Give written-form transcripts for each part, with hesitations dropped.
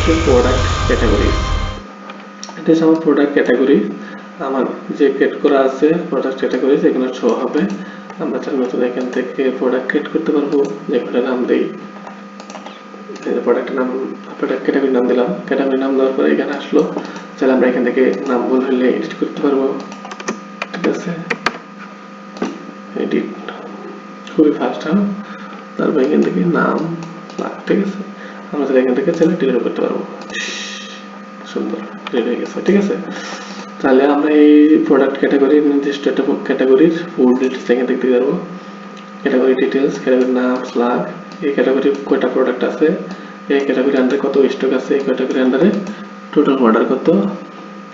হচ্ছে product category. এটা হচ্ছে আমার প্রোডাক্ট ক্যাটাগরি, আমার যে ক্রিয়েট করা আছে প্রোডাক্ট ক্যাটাগরি যেগুলো শো হবে। আমরা তার নতুন এখান থেকে প্রোডাক্ট ক্রিয়েট করতে পারবো, যেগুলো নাম দেই প্রোডাক্টের নাম, প্রোডাক্ট ক্যাটাগরি নাম দিলাম, ক্যাটাগরি নাম দেওয়ার পরে এখানে আসলো, তাহলে আমরা এখান থেকে নাম ভুল হলে এডিট করতে পারবো। ঠিক আছে, এডিট খুবই ফাস্ট হয়। তারপর এখান থেকে নাম, ঠিক আছে, আমরা তাহলে এখান থেকে চাইলে ডিলিট করতে পারবো। সুন্দর ডিলিট হয়ে গেছে। ঠিক আছে, তাহলে আমরা এই প্রোডাক্ট ক্যাটাগরির নির্দিষ্ট একটা ক্যাটাগরির ফুল ডিটেলস এখান থেকে দিতে পারবো। ক্যাটাগরি ডিটেলস, ক্যাটাগরি নাম, স্ল্যাগ, এই ক্যাটাগরি কয়টা প্রোডাক্ট আছে, এই ক্যাটাগরি আন্ডারে কত স্টক আছে, এই ক্যাটাগরি আন্ডারে টোটাল অর্ডার কত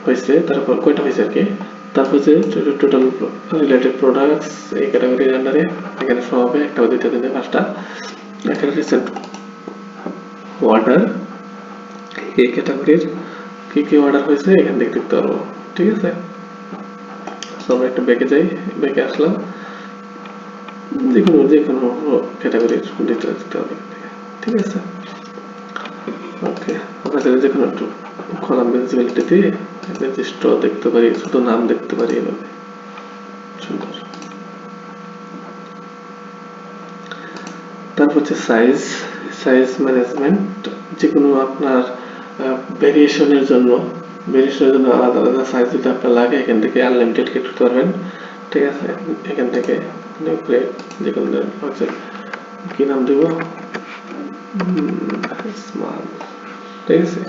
হয়েছে, তারপর কয়টা হয়েছে আর কি, তারপর যে টোটাল রিলেটেড প্রোডাক্টস এই ক্যাটাগরির আন্ডারে এখানে সব হবে, একটা দুইটা তিনটে পাঁচটা। এখানে রিসেন্ট অর্ডার, এই ক্যাটাগরির কি কি অর্ডার হয়েছে এখান থেকে দেখতে পারবো। ঠিক আছে, আমরা একটা ব্যাকে যাই, ব্যাকে আসলাম, যে কোনো ক্যাটাগরির ডিটেলস দিতে হবে। ঠিক আছে, ওকে, আমরা যে কোনো একটু কলাম ভিজিবিলিটি দিয়ে নির্দিষ্ট দেখতে পারি, শুধু নাম দেখতে পারি এভাবে। সুন্দর। তারপর হচ্ছে সাইজ, সাইজ ম্যানেজমেন্ট, যে কোনো আপনার ভেরিয়েশনের জন্য আলাদা আলাদা সাইজ যদি আপনার লাগে এখান থেকে আনলিমিটেড ক্রিয়েট করতে পারবেন। ঠিক আছে, এখান থেকে যে কোনো হচ্ছে কি নাম দেব, স্মল, ঠিক আছে,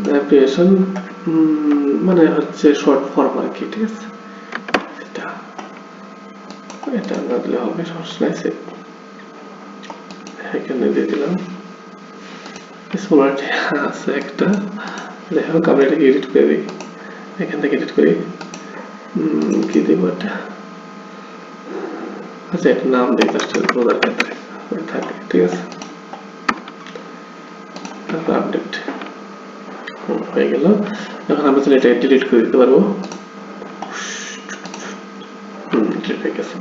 ভ্যারিয়েশন মানে হচ্ছে শর্ট ফর্ম আর কি। ঠিক আছে, এটা না দিলে হবে, সমস্যা নাই। এখানে দিয়ে দিলাম স্মলারটি আছে একটা, যাই হোক আমরা এটাকে এডিট করে দিই, এখান থেকে এডিট করি, কি দেবো এটা, আচ্ছা একটা নাম দিই জাস্ট বোঝার ক্ষেত্রে থাকে। ঠিক আছে, তারপর আপডেট হয়ে গেল। এখন আমরা তাহলে এটা ডিলিট করে দিতে পারবো। ডিলিট হয়ে গেছে।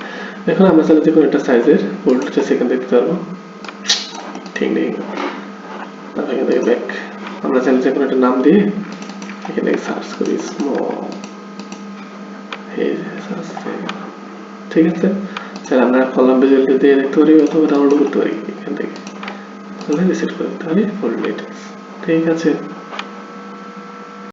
এখন আমরা তাহলে যে কোনো একটা সাইজের ফুল ডিটেইলস এখান থেকে দিতে পারবো। ঠিক নেই, তারপর এখান থেকে ব্যাক, আমরা চাইলে যে কোনো একটা নাম দিয়ে এখানে সার্চ করি স্মল, ঠিক আছে, তাহলে আমরা কলাম ভিজিবিলিটি দিয়ে দেখতে পারি অথবা ডাউনলোড করতে পারি এখান থেকে, তাহলে রিসেট করে দিতে পারি ফুল ডিটেইলস। ঠিক আছে।